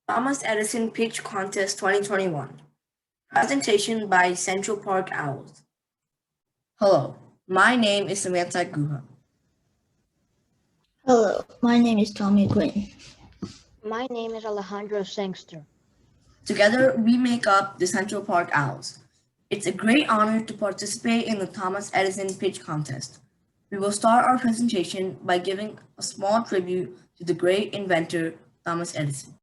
Thomas Edison Pitch Contest 2021. Presentation by Central Park Owls. Hello, my name is Samantha Guha. Hello, my name is Tommy Quinn. My name is Alejandro Sangster. Together, we make up the Central Park Owls. It's a great honor to participate in the Thomas Edison Pitch Contest. We will start our presentation by giving a small tribute to the great inventor, Thomas Edison.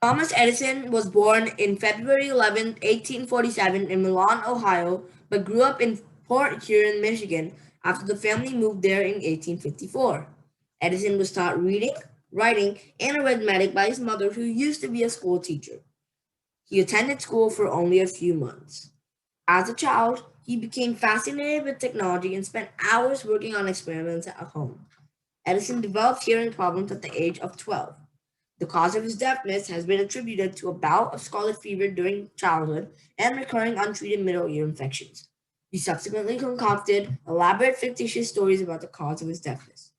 Thomas Edison was born in February 11, 1847 in Milan, Ohio, but grew up in Port Huron, Michigan after the family moved there in 1854. Edison was taught reading, writing, and arithmetic by his mother, who used to be a school teacher. He attended school for only a few months. As a child, he became fascinated with technology and spent hours working on experiments at home. Edison developed hearing problems at the age of 12. The cause of his deafness has been attributed to a bout of scarlet fever during childhood and recurring untreated middle ear infections. He subsequently concocted elaborate fictitious stories about the cause of his deafness.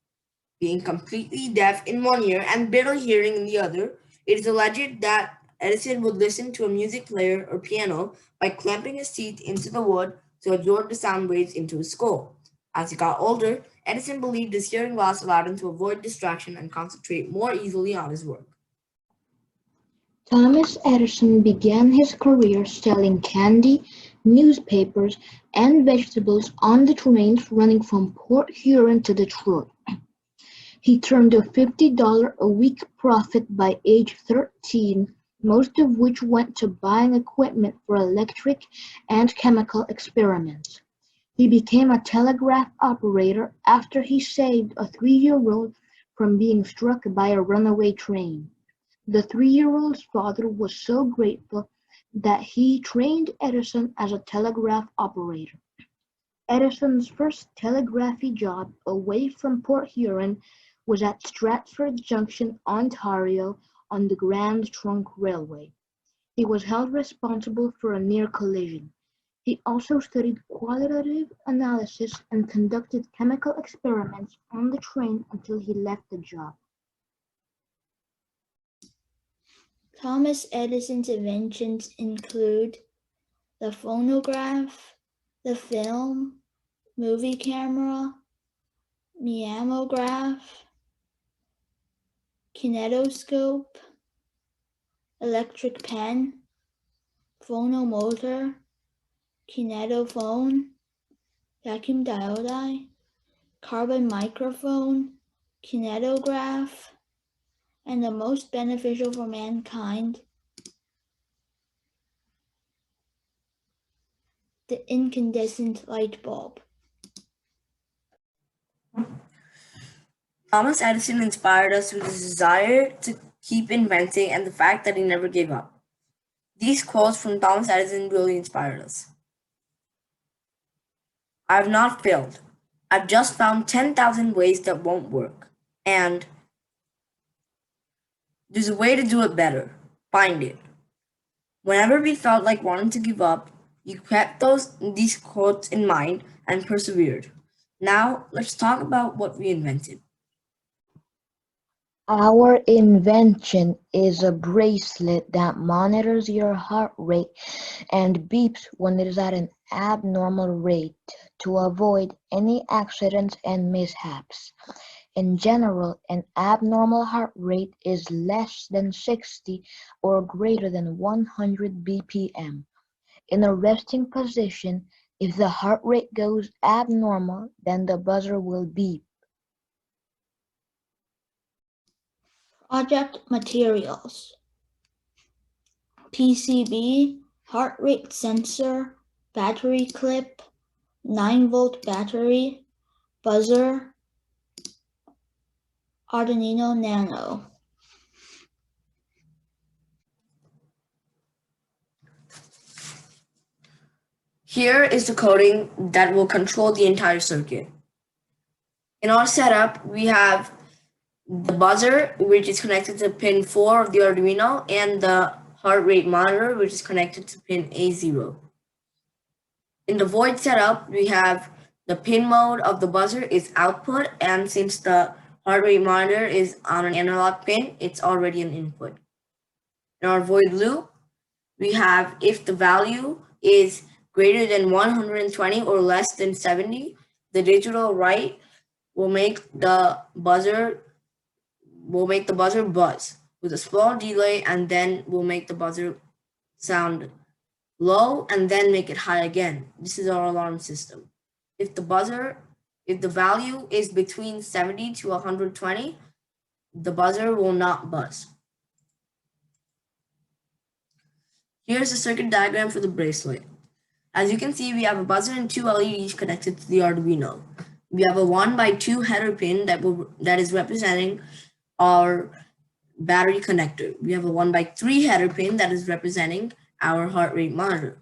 Being completely deaf in one ear and barely hearing in the other, it is alleged that Edison would listen to a music player or piano by clamping his teeth into the wood to absorb the sound waves into his skull. As he got older, Edison believed his hearing loss allowed him to avoid distraction and concentrate more easily on his work. Thomas Edison began his career selling candy, newspapers, and vegetables on the trains running from Port Huron to Detroit. He turned a $50 a week profit by age 13, most of which went to buying equipment for electric and chemical experiments. He became a telegraph operator after he saved a 3-year-old from being struck by a runaway train. The 3-year-old's father was so grateful that he trained Edison as a telegraph operator. Edison's first telegraphy job away from Port Huron was at Stratford Junction, Ontario, on the Grand Trunk Railway. He was held responsible for a near collision. He also studied qualitative analysis and conducted chemical experiments on the train until he left the job. Thomas Edison's inventions include the phonograph, the film, movie camera, mimeograph, kinetoscope, electric pen, phonomotor, kinetophone, vacuum diode, carbon microphone, kinetograph, and the most beneficial for mankind, the incandescent light bulb. Thomas Edison inspired us with his desire to keep inventing and the fact that he never gave up. These quotes from Thomas Edison really inspired us. I have not failed. I've just found 10,000 ways that won't work. And there's a way to do it better. Find it. Whenever we felt like wanting to give up, you kept these quotes in mind and persevered. Now, let's talk about what we invented. Our invention is a bracelet that monitors your heart rate and beeps when it is at an abnormal rate to avoid any accidents and mishaps. In general, an abnormal heart rate is less than 60 or greater than 100 bpm. In a resting position, if the heart rate goes abnormal, then the buzzer will beep. Project materials: PCB, heart rate sensor, battery clip, 9-volt battery, buzzer, Arduino Nano. Here is the coding that will control the entire circuit. In our setup, we have the buzzer, which is connected to pin 4 of the Arduino, and the heart rate monitor, which is connected to pin A0. In the void setup, we have the pin mode of the buzzer is output, and since the heart rate monitor is on an analog pin, it's already an input. In our void loop, we have if the value is greater than 120 or less than 70, the digital write will make the buzzer buzz with a small delay, and then we'll make the buzzer sound low and then make it high again. This is our alarm system. If the value is between 70 to 120, the buzzer will not buzz. Here's the circuit diagram for the bracelet. As you can see, we have a buzzer and two LEDs connected to the Arduino. We have a 1x2 header pin that is representing our battery connector. We have a 1x3 header pin that is representing our heart rate monitor.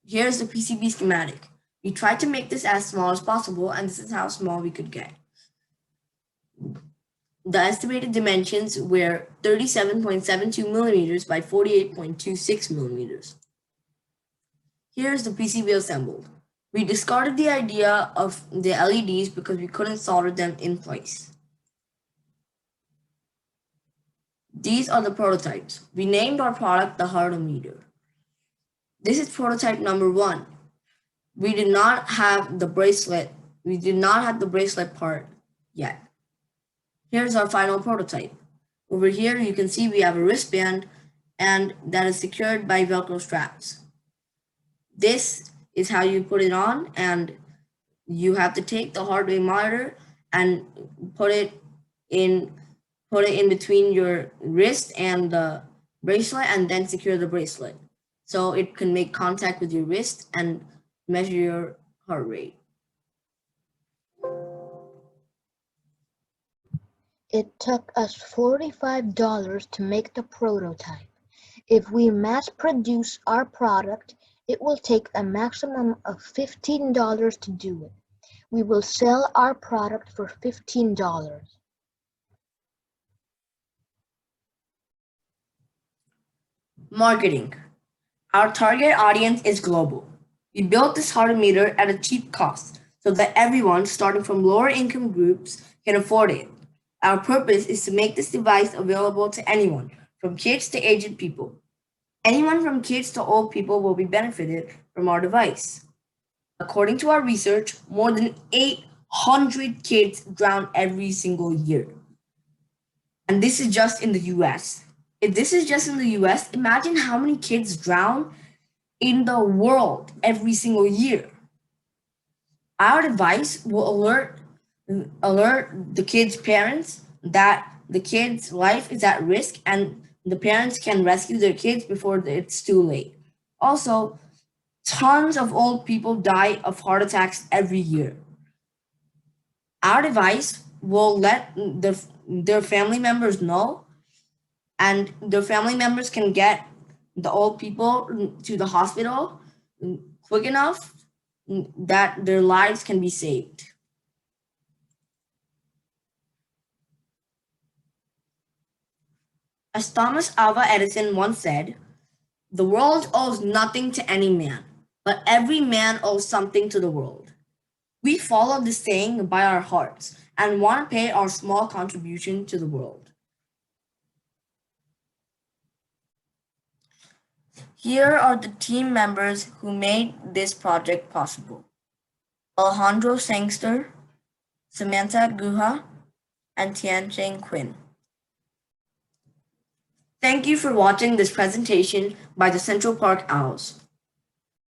Here's the PCB schematic. We tried to make this as small as possible, and this is how small we could get. The estimated dimensions were 37.72 millimeters by 48.26 millimeters. Here's the PCB assembled. We discarded the idea of the LEDs because we couldn't solder them in place. These are the prototypes. We named our product the Hardometer. This is prototype number 1. We did not have the bracelet part yet. Here's our final prototype. Over here you can see we have a wristband and that is secured by Velcro straps. This is how you put it on, and you have to take the heart rate monitor and put it in between your wrist and the bracelet, and then secure the bracelet so it can make contact with your wrist and measure your heart rate. It took us $45 to make the prototype. If we mass produce our product, it will take a maximum of $15 to do it. We will sell our product for $15. Marketing. Our target audience is global. We built this Hardometer at a cheap cost so that everyone, starting from lower income groups, can afford it. Our purpose is to make this device available to anyone, from kids to aged people. Anyone from kids to old people will be benefited from our device. According to our research, more than 800 kids drown every single year. And this is just in the US. If this is just in the US, imagine how many kids drown in the world every single year. Our device will alert the kids' parents that the kid's life is at risk, and the parents can rescue their kids before it's too late. Also, tons of old people die of heart attacks every year. Our device will let their family members know, and their family members can get the old people to the hospital quick enough that their lives can be saved. As Thomas Alva Edison once said, "The world owes nothing to any man, but every man owes something to the world." We follow this saying by our hearts and want to pay our small contribution to the world. Here are the team members who made this project possible: Alejandro Sangster, Samantha Guha, and Tiancheng Quinn. Thank you for watching this presentation by the Central Park Owls.